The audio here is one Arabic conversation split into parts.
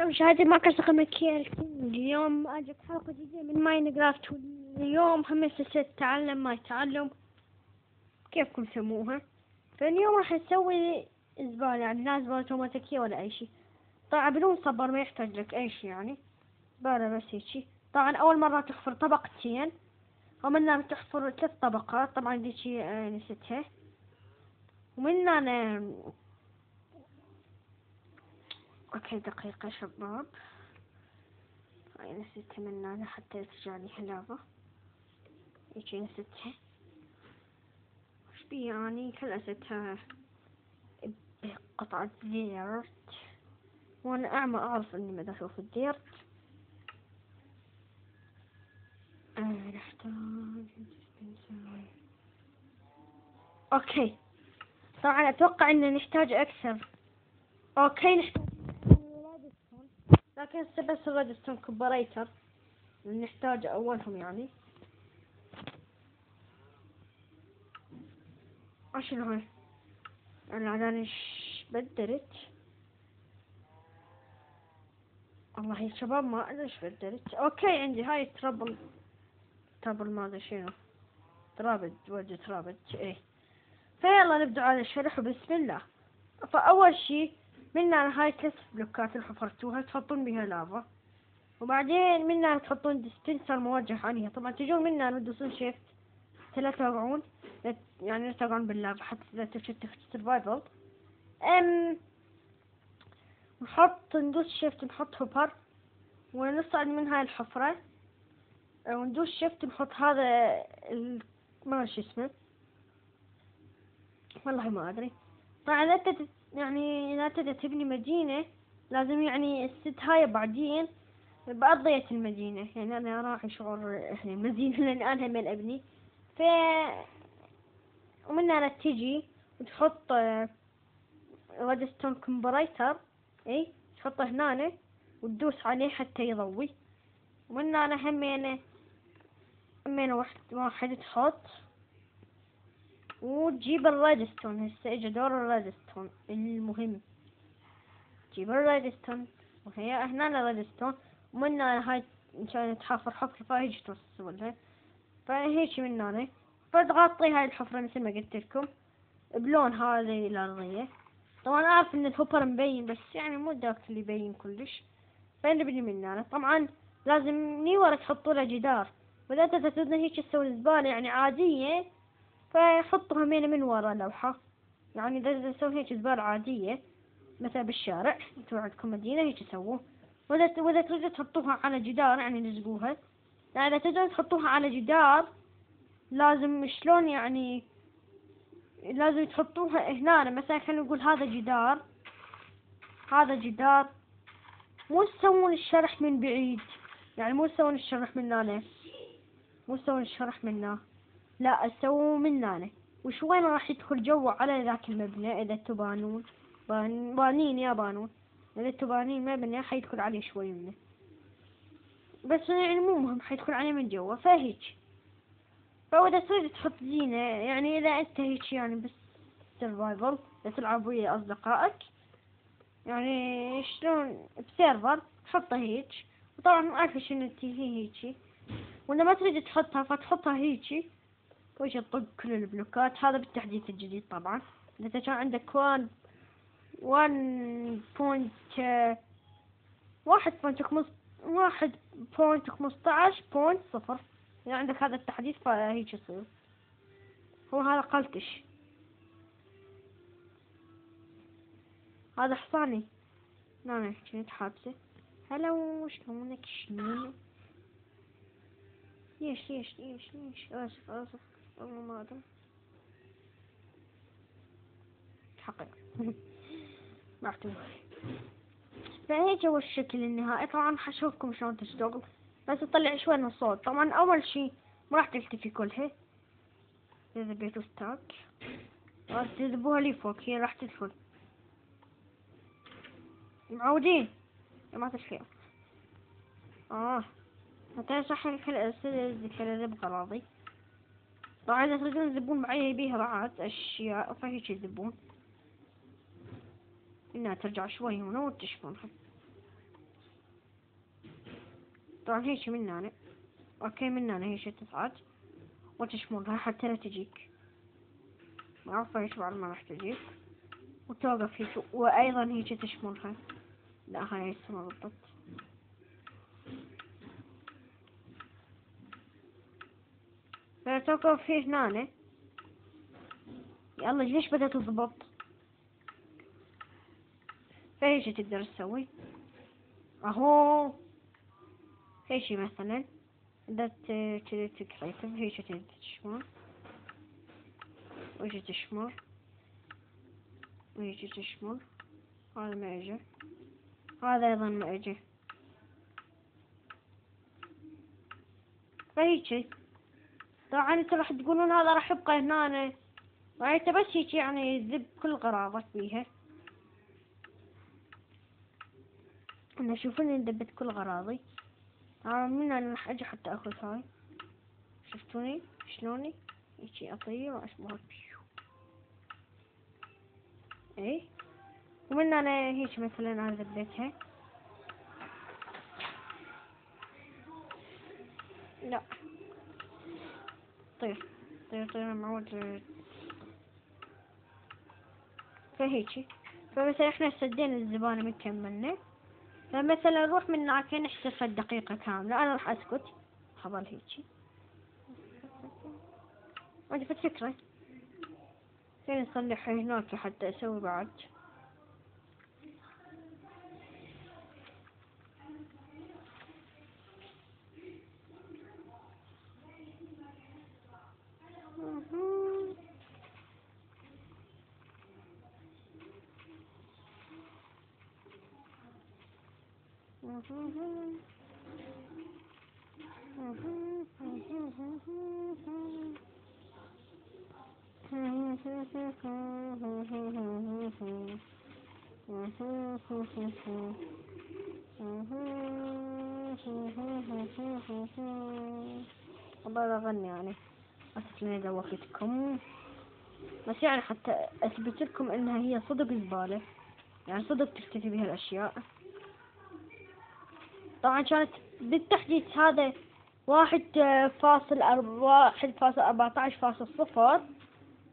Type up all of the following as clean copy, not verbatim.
مشاهدي مركز مكيال، اليوم أجيب حلقة جديدة من ماينكرافت. اليوم هم سلسلة تعلم ما يتعلم كيفكم تسموها. فاليوم راح نسوي زبالة، يعني لا زبالة اوتوماتيكية ولا أي شيء. طبعا بدون صبر، ما يحتاج لك أي شيء، يعني زبالة بس هيك. طبعا أول مرة تحفر طبقتين، ومنها تحفر 3 طبقات. طبعا دي شيء نسيتها. ومنها اوكي دقيقة شباب، هاي نسيتها منها حتى ترجع لي حلاوة. هيجي نسيتها، وش بي يعني كل نسيتها بقطعة ديرت، وانا اعمى اعرف اني ما اشوف الديرت. نحتاج اوكي. طبعا اتوقع ان نحتاج اكثر. اوكي نحتاج ريدستون، لكن بس الريدستون كوبريتر نحتاج اولهم يعني. شنو هاي؟ انا ايش بدلت؟ والله يا شباب ما ادري ايش بدلت. اوكي عندي هاي ترابل ما ادري شنو، ترابد وجه ترابد ايه. فيلا نبدأ على الشرح بسم الله. فاول شي منا هاي 3 بلوكات اللي حفرتوها تحطون بها لافا، وبعدين منا تحطون ديسبنسر موجه عليها. طبعا تجون منا تدوسون شيفت 3 وقعون، يعني لا تقعون باللافا حتى اذا تفتح سرفايفل. ندوس شيفت نحط هوبر ونصعد من هاي الحفرة، وندوس شيفت نحط هذا ما شو اسمه، والله ما ادري. طبعا يعني لا تبني مدينة، لازم يعني السد هاي بعدين بقضية المدينة. يعني انا راح شعور المدينة لان انا من ابني. ف ومن هنا تجي وتحط ريدستون كومبريتر، اي تحطه هنا وتدوس عليه حتى يضوي. ومن هنا همين واحد تحط وتجيب الريدستون. هسه اجى دور الريدستون المهم. تجيب الريدستون وهي هنا الريدستون، ومن هاي عشان تحفر حفرة فهيج توصلها. فهيك من هنا فتغطي هاي الحفرة مثل ما قلت لكم بلون هذه الأرضية. طبعا أعرف إن الهوبر مبين، بس يعني مو ذاك اللي يبين كلش. فنبني من هنا. طبعا لازم نيورة تحطوا له جدار، وإذا انت تريدون هيك تسوي زبالة يعني عادية فحطوها من ورا لوحة. يعني إذا تسوي هيك زبالة عادية مثلا بالشارع، انتوا عندكم مدينة هيك تسووه. وإذا تريدوا تحطوها على جدار يعني لزقوها. يعني إذا تريدون تحطوها على جدار لازم شلون يعني، لازم تحطوها هنا. مثلا خلينا نقول هذا جدار، هذا جدار. مو تسوون الشرح من بعيد، يعني مو تسوون الشرح من هنا، مو تسوون الشرح من هنا، لا تسووه من هنا. وشوين راح يدخل جوا على ذاك المبنى اذا انتوا بانين يا بانون. اذا انتوا بانين مبنى حيدخل عليه شوي منه، بس يعني مو مهم حيدخل عليه من جوا. فهيك فاذا تريد تحط زينة، يعني اذا انت هيك يعني بس سرفايفل تلعب ويا اصدقائك، يعني شلون بسيرفر تحطها هيك. وطبعا ما اعرف شنو هي هيك، واذا ما تريد تحطها فتحطها هيك وش تطق كل البلوكات. هذا بالتحديث الجديد طبعا. اذا كان عندك 1.15.0 يعني عندك هذا التحديث فهيك يصير. هو هذا قلتش، هذا حصاني. لا كنت حابسه. هلا وشلونك شنو؟ ليش اسف والله ما ادري حقك. معتوه. فهيك هو الشكل النهائي. طبعا حشوفكم شلون تشتغل، بس اطلع شوي من الصوت. طبعا اول شي ما راح تختفي كلها اذا بيتو ستاك، راح تذبوها لي فوق هي راح تدخل. معودين ما تشفيها. حتى صح الكل بغراضي. طبعا اذا تريدون تذبون معي بيها بعد اشياء فهيك يذبون انها ترجع شوي هنا وتشفونها. طبعا هيك من هنا. اوكي من هنا هيك تصعد وتشمرها حتى لا تجيك، معروفة هيك بعد ما راح تجيك وتوقف هيك، وايضا هيك تشمرها. لا هاي السنة بالضبط. فتوقف في هنا. يلا ليش بدأت تضبط؟ فهيك تقدر تسوي اهو. هيك مثلا بدأت كذا تكريتف هيك تشمر ويجي تشمر ويجي تشمر. هذا ما اجى، هذا ايضا ما اجى. فهيك طبعا انت راح تقولون هذا راح يبقى هنا، وانت بس هيك يعني ذب كل غراضك بيها. انا شوفوني ذبت كل غراضي. طبعا من انا راح اجي حتى اخذ هاي. شفتوني شلوني هيك اطير واشبه اي. ومن انا هيك مثلا انا ذبيتها. لا طير طير طير معود. فهيجي فمثلا احنا سدينا الزبالة من كملنا، فمثلا نروح من هناك نحتفل دقيقة كاملة. انا راح اسكت حظل هيجي. عندي فكرة فين نصلحها هناك حتى اسوي بعد. والله أغني يعني. أسف إني دوختكم، بس يعني حتى أثبت لكم إنها هي صدق زبالة، يعني صدق تختفي بها الأشياء. طبعا كانت بالتحديث هذا 1.14.0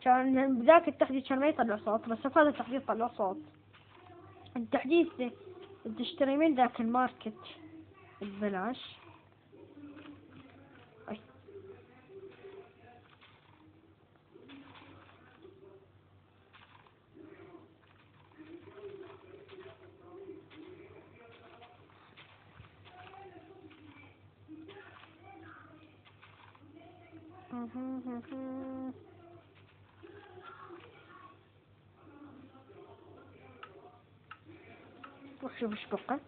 كان بذاك التحديث كان ما يطلع صوت، بس في هذا التحديث طلع صوت. التحديث تشتري من ذاك الماركت ببلاش. أي. وشوف ايش بقى.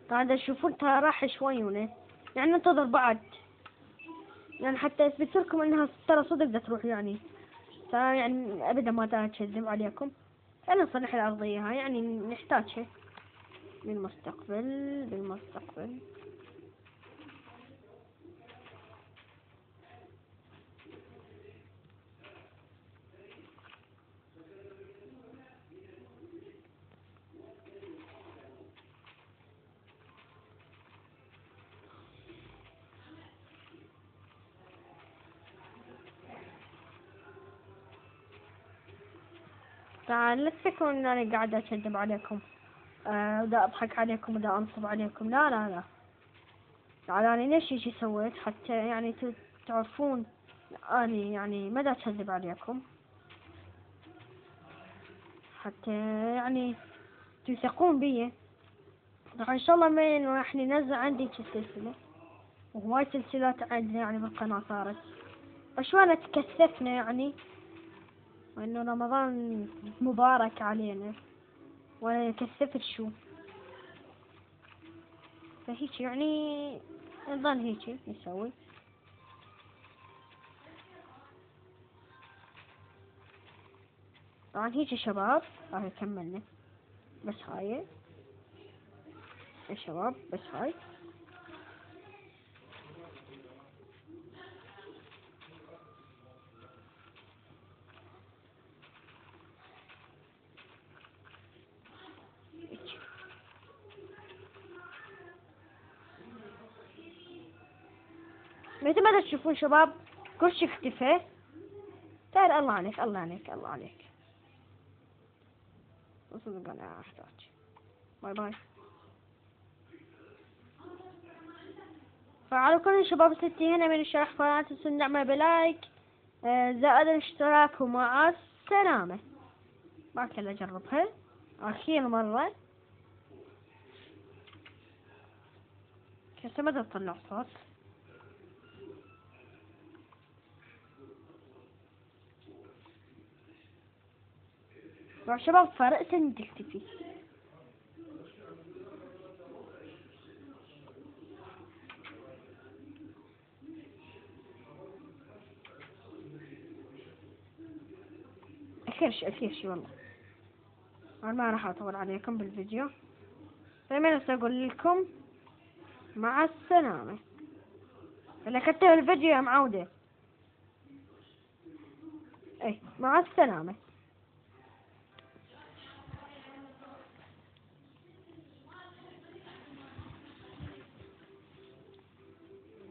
قاعدة تشوفون ترى راح شوي هنا، يعني ننتظر بعد، يعني حتى اثبت لكم انها ترى صدق بدها تروح يعني. ترى يعني ابدا ما دا اكذب عليكم. خلينا نصلح الارضية هاي، يعني نحتاجها بالمستقبل. تعال لا تفكروا ان انا قاعدة اكذب عليكم، ودا اضحك عليكم ودا انصب عليكم. لا لا لا. تعال انا ليش هيك سويت حتى يعني تعرفون اني يعني ما دا اكذب عليكم، حتى يعني تثقون بي. طبعا ان شاء الله ما راح ننزل عندي سلسلة، وهواي سلسلات عندنا يعني بالقناة صارت. وشوية تكثفنا يعني، وانه رمضان مبارك علينا ولا كثفت شو. فهيك يعني نظل هيك نسوي. طبعا هيك يا شباب هاي كملنا. بس هاي يا شباب بس هاي. مثل ما تشوفون شباب كرسي اختفى. تعال الله عليك الله عليك الله عليك. صدق انا احتاج. باي باي. فعلى كل شباب 60 هنا من الشرح، فلا تنسوا النعمة بلايك زائد الاشتراك، ومع السلامة. ما كلا اجربها اخير مرة. كيف ما تطلع صوت. يا شباب فرق سن تختفي. اخير شي والله. انا ما راح اطول عليكم بالفيديو. دايما اقول لكم مع السلامة. اللي كتب الفيديو يا معودة. اي مع السلامة.